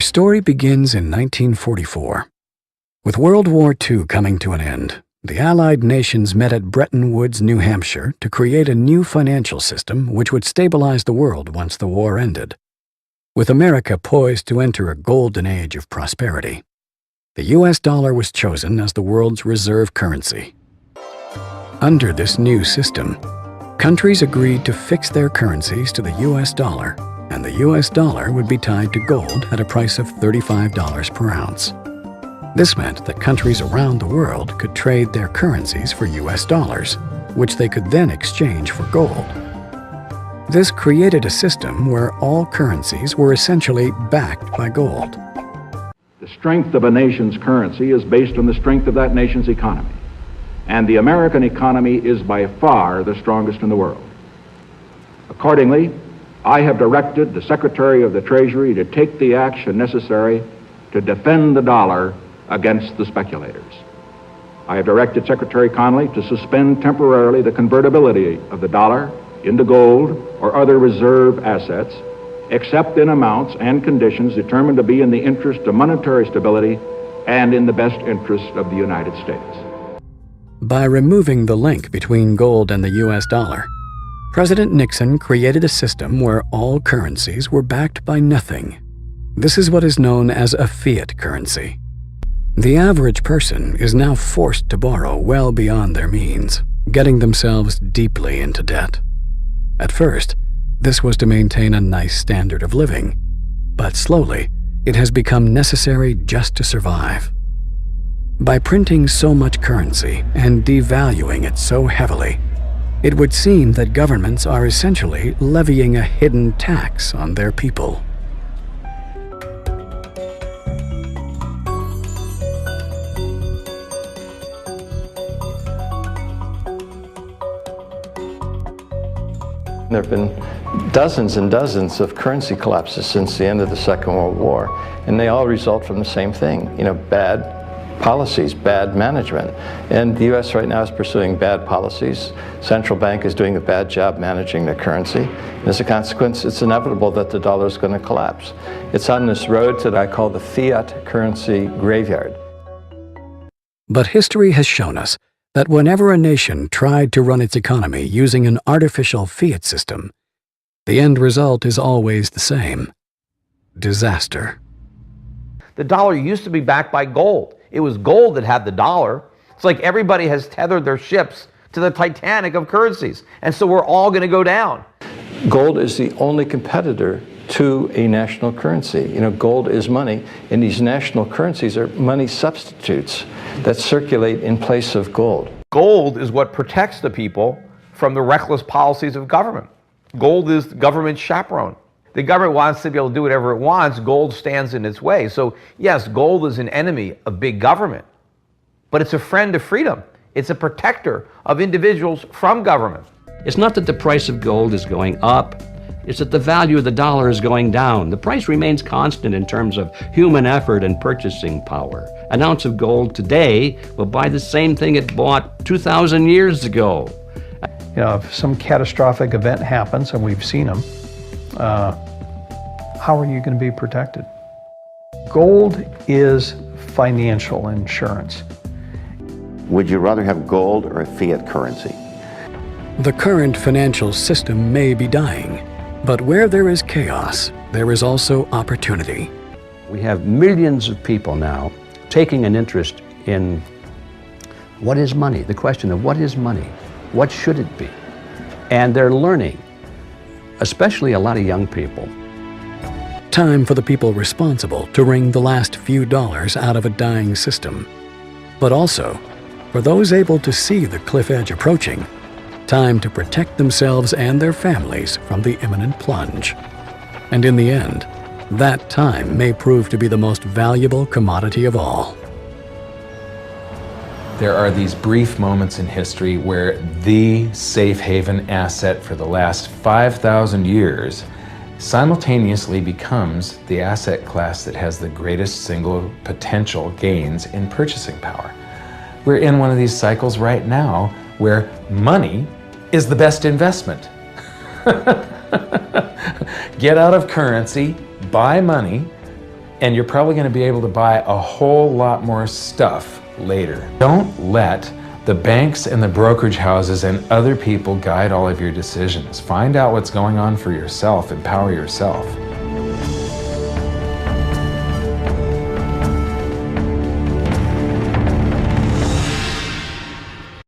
story begins in 1944. With World War II coming to an end, the Allied nations met at Bretton Woods, New Hampshire, to create a new financial system which would stabilize the world once the war ended. With America poised to enter a golden age of prosperity, the U.S. dollar was chosen as the world's reserve currency. Under this new system, countries agreed to fix their currencies to the U.S. dollar, and the U.S. dollar would be tied to gold at a price of $35 per ounce. This meant that countries around the world could trade their currencies for U.S. dollars, which they could then exchange for gold. This created a system where all currencies were essentially backed by gold. The strength of a nation's currency is based on the strength of that nation's economy. And the American economy is by far the strongest in the world. Accordingly, I have directed the Secretary of the Treasury to take the action necessary to defend the dollar against the speculators. I have directed Secretary Connally to suspend temporarily the convertibility of the dollar into gold or other reserve assets, except in amounts and conditions determined to be in the interest of monetary stability and in the best interest of the United States. By removing the link between gold and the U.S. dollar, President Nixon created a system where all currencies were backed by nothing. This is what is known as a fiat currency. The average person is now forced to borrow well beyond their means, getting themselves deeply into debt. At first, this was to maintain a nice standard of living, but slowly, it has become necessary just to survive. By printing so much currency and devaluing it so heavily, it would seem that governments are essentially levying a hidden tax on their people. There have been dozens and dozens of currency collapses since the end of the Second World War, and they all result from the same thing, bad policies, bad management. And the U.S. right now is pursuing bad policies. Central bank is doing a bad job managing their currency. And as a consequence, it's inevitable that the dollar is going to collapse. It's on this road that I call the fiat currency graveyard. But history has shown us that whenever a nation tried to run its economy using an artificial fiat system, the end result is always the same: disaster. The dollar used to be backed by gold. It was gold that had the dollar. It's like everybody has tethered their ships to the Titanic of currencies, and so we're all going to go down. Gold is the only competitor to a national currency. Gold is money, and these national currencies are money substitutes that circulate in place of gold. Gold is what protects the people from the reckless policies of government. Gold is the government's chaperone. The government wants to be able to do whatever it wants. Gold stands in its way. So yes, gold is an enemy of big government, but it's a friend of freedom. It's a protector of individuals from government. It's not that the price of gold is going up, it's that the value of the dollar is going down. The price remains constant in terms of human effort and purchasing power. An ounce of gold today will buy the same thing it bought 2,000 years ago. If some catastrophic event happens, and we've seen them, how are you going to be protected? Gold is financial insurance. Would you rather have gold or a fiat currency? The current financial system may be dying, but where there is chaos, there is also opportunity. We have millions of people now taking an interest in what is money, the question of what is money, what should it be? And they're learning, especially a lot of young people. Time for the people responsible to wring the last few dollars out of a dying system, but also for those able to see the cliff edge approaching, time to protect themselves and their families from the imminent plunge. And in the end, that time may prove to be the most valuable commodity of all. There are these brief moments in history where the safe haven asset for the last 5,000 years simultaneously becomes the asset class that has the greatest single potential gains in purchasing power. We're in one of these cycles right now where money is the best investment. Get out of currency, buy money, and you're probably going to be able to buy a whole lot more stuff later. Don't let the banks and the brokerage houses and other people guide all of your decisions. Find out what's going on for yourself. Empower yourself.